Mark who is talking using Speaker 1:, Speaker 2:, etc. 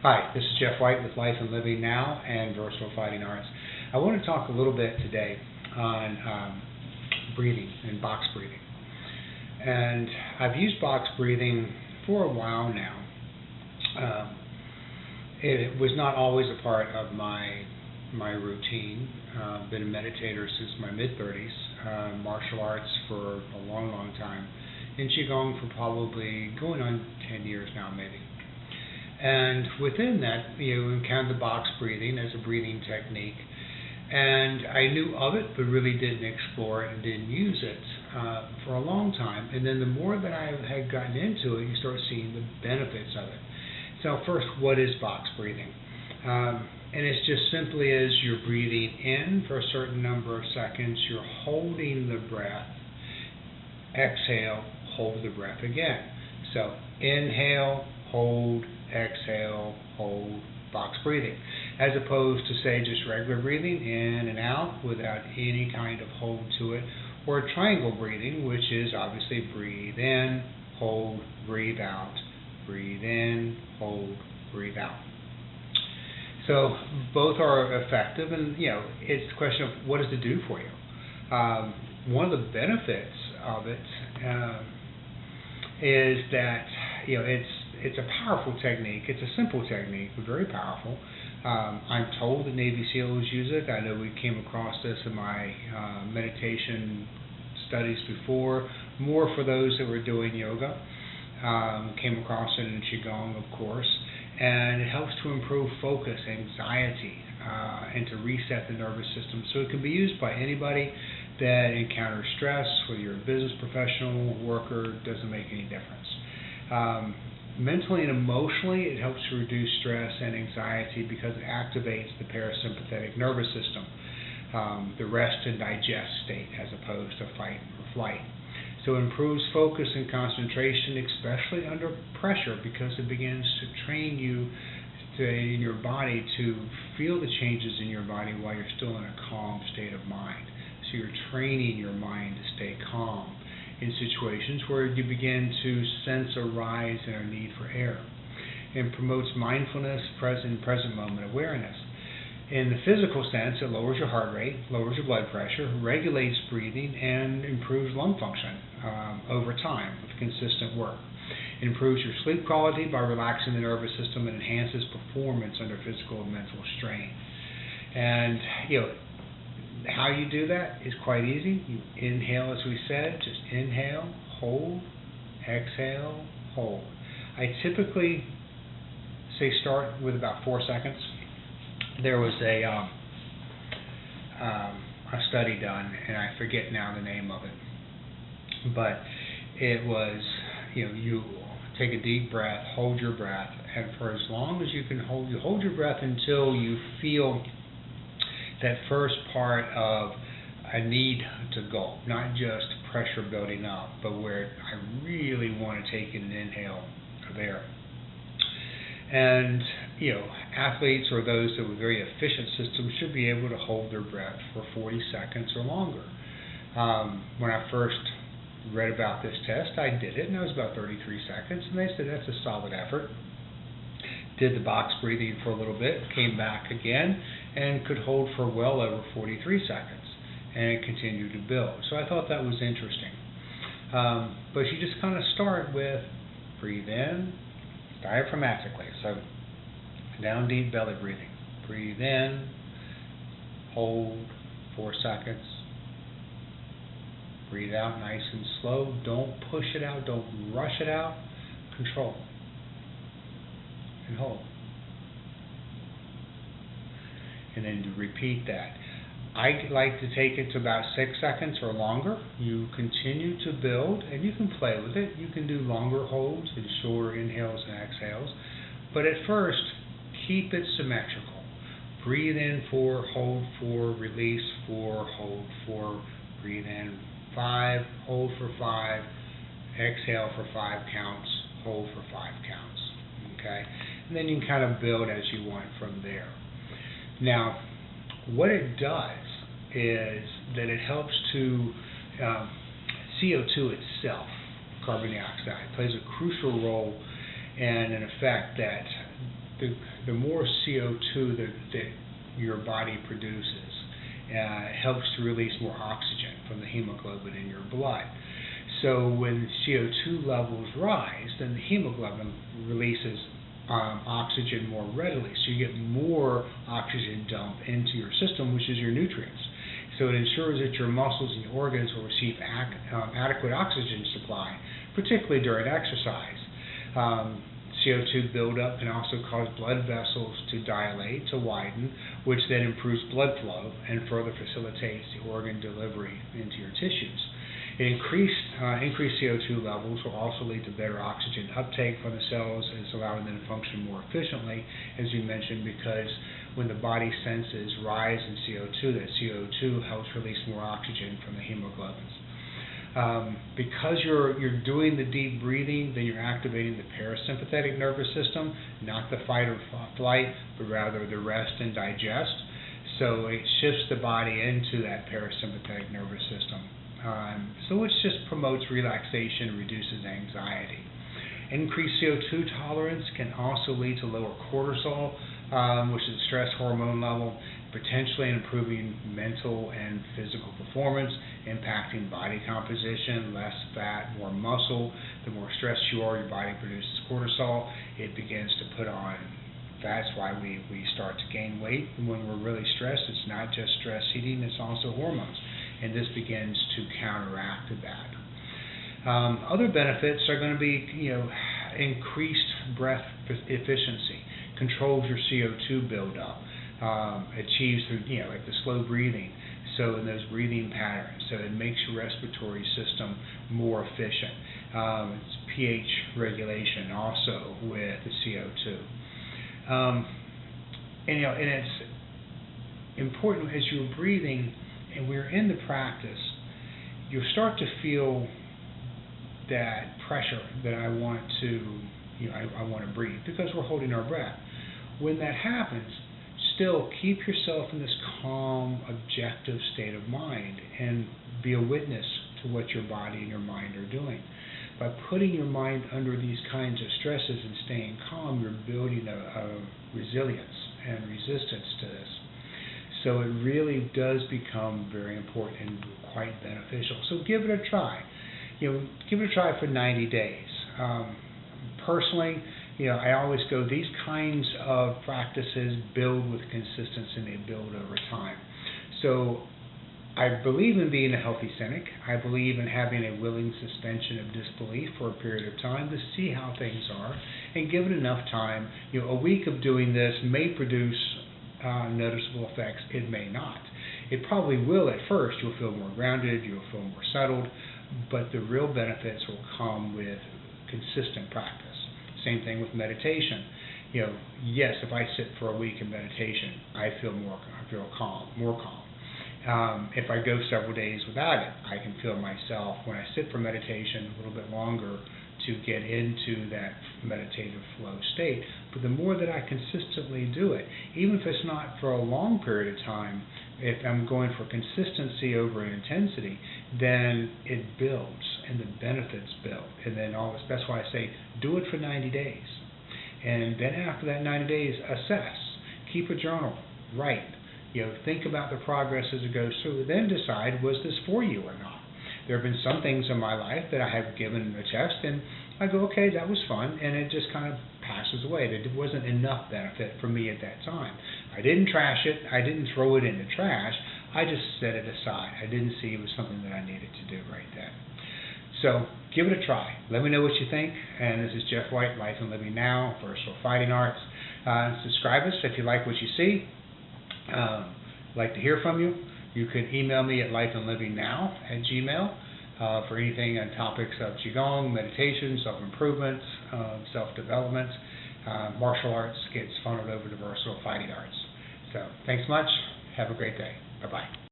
Speaker 1: Hi, this is Jeff White with LifeandLivingNow and Versatile Fighting Arts. I want to talk a little bit today on breathing and box breathing. And I've used box breathing for a while now. It was not always a part of my routine. I've been a meditator since my mid-30s, martial arts for a long time, and Qigong for probably going on 10 years now maybe. And within that, you encounter the box breathing as a breathing technique. And I knew of it, but really didn't explore it and didn't use it for a long time. And then the more that I had gotten into it, you start seeing the benefits of it. So first, what is box breathing? And it's just simply as you're breathing in for a certain number of seconds, you're holding the breath, exhale, hold the breath again. So inhale, hold, exhale, hold, box breathing, as opposed to say just regular breathing in and out without any kind of hold to it, or triangle breathing, which is obviously breathe in, hold, breathe out, breathe in, hold, breathe out. So both are effective, and it's the question of what does it do for you. One of the benefits of it is that it's a powerful technique. It's a simple technique, but very powerful. I'm told that Navy SEALs use it. I know we came across this in my meditation studies before, more for those that were doing yoga. Came across it in Qigong, of course, and it helps to improve focus, anxiety, and to reset the nervous system. So it can be used by anybody that encounters stress, whether you're a business professional, worker, doesn't make any difference. Mentally and emotionally, it helps to reduce stress and anxiety because it activates the parasympathetic nervous system, the rest and digest state, as opposed to fight or flight. So it improves focus and concentration, especially under pressure, because it begins to train you in your body to feel the changes in your body while you're still in a calm state of mind. So you're training your mind to stay calm in situations where you begin to sense a rise in our need for air, and promotes mindfulness, present moment awareness. In the physical sense, it lowers your heart rate, lowers your blood pressure, regulates breathing, and improves lung function over time with consistent work. It improves your sleep quality by relaxing the nervous system and enhances performance under physical and mental strain. And how you do that is quite easy. You inhale, as we said, just inhale, hold, exhale, hold. I typically say start with about 4 seconds. There was a study done, and I forget now the name of it, but it was, you take a deep breath, hold your breath, and for as long as you can hold your breath until you feel that first part of a need to gulp, not just pressure building up, but where I really want to take an inhale of air. And athletes or those that with very efficient systems should be able to hold their breath for 40 seconds or longer. When I first read about this test, I did it, and it was about 33 seconds, and they said that's a solid effort. Did the box breathing for a little bit, came back again, and could hold for well over 43 seconds, and it continued to build. So I thought that was interesting. But you just kind of start with breathe in, diaphragmatically, so down deep belly breathing. Breathe in, hold 4 seconds. Breathe out nice and slow. Don't push it out, don't rush it out. Control. And hold. And then to repeat that. I like to take it to about 6 seconds or longer. You continue to build, and you can play with it. You can do longer holds and shorter inhales and exhales. But at first, keep it symmetrical. Breathe in 4, hold 4, release 4, hold 4, breathe in 5, hold for 5, exhale for 5 counts, hold for 5 counts. Okay? And then you can kind of build as you want from there. Now, what it does is that it helps to CO2 itself, carbon dioxide, plays a crucial role and an effect that the more CO2 that your body produces helps to release more oxygen from the hemoglobin in your blood. So when CO2 levels rise, then the hemoglobin releases oxygen more readily. So you get more oxygen dump into your system, which is your nutrients. So it ensures that your muscles and your organs will receive adequate oxygen supply, particularly during exercise. CO2 buildup can also cause blood vessels to dilate, to widen, which then improves blood flow and further facilitates the organ delivery into your tissues. Increased CO2 levels will also lead to better oxygen uptake from the cells, and it's allowing them to function more efficiently, as you mentioned, because when the body senses rise in CO2, that CO2 helps release more oxygen from the hemoglobins. Because you're doing the deep breathing, then you're activating the parasympathetic nervous system, not the fight or flight, but rather the rest and digest. So it shifts the body into that parasympathetic nervous system. So it just promotes relaxation and reduces anxiety. Increased CO2 tolerance can also lead to lower cortisol, which is a stress hormone level, potentially improving mental and physical performance, impacting body composition, less fat, more muscle. The more stressed you are, your body produces cortisol. It begins to put on. That's why we start to gain weight. And when we're really stressed, it's not just stress eating, it's also hormones. And this begins to counteract that. Other benefits are going to be, increased breath efficiency, controls your CO2 buildup, achieves through, like the slow breathing. So in those breathing patterns, so it makes your respiratory system more efficient. It's pH regulation also with the CO2. And it's important as you're breathing and we're in the practice, you'll start to feel that pressure that I want to, I want to breathe because we're holding our breath. When that happens, still keep yourself in this calm, objective state of mind and be a witness to what your body and your mind are doing. By putting your mind under these kinds of stresses and staying calm, you're building a resilience and resistance to this. So it really does become very important and quite beneficial. So give it a try. Give it a try for 90 days. Personally, I always go, these kinds of practices build with consistency and they build over time. So I believe in being a healthy cynic. I believe in having a willing suspension of disbelief for a period of time to see how things are and give it enough time. A week of doing this may produce noticeable effects. It may not. It probably will at first. You'll feel more grounded. You'll feel more settled. But the real benefits will come with consistent practice. Same thing with meditation. Yes, if I sit for a week in meditation, I feel calm, more calm. If I go several days without it, I can feel myself, when I sit for meditation a little bit longer, to get into that meditative flow state. But the more that I consistently do it, even if it's not for a long period of time, if I'm going for consistency over intensity, then it builds and the benefits build. And then that's why I say do it for 90 days. And then after that 90 days, assess. Keep a journal. Write. Think about the progress as it goes through. Then decide, was this for you or not? There have been some things in my life that I have given a test, and I go, okay, that was fun, and it just kind of passes away. There wasn't enough benefit for me at that time. I didn't trash it. I didn't throw it in the trash. I just set it aside. I didn't see it was something that I needed to do right then. So give it a try. Let me know what you think. And this is Jeff White, Life and Living Now, Versatile Fighting Arts. Subscribe us if you like what you see. I'd like to hear from you. You can email me at lifeandlivingnow@gmail for anything on topics of Qigong, meditation, self-improvement, self-development. Martial arts gets funneled over to Versatile Fighting Arts. So thanks much. Have a great day. Bye-bye.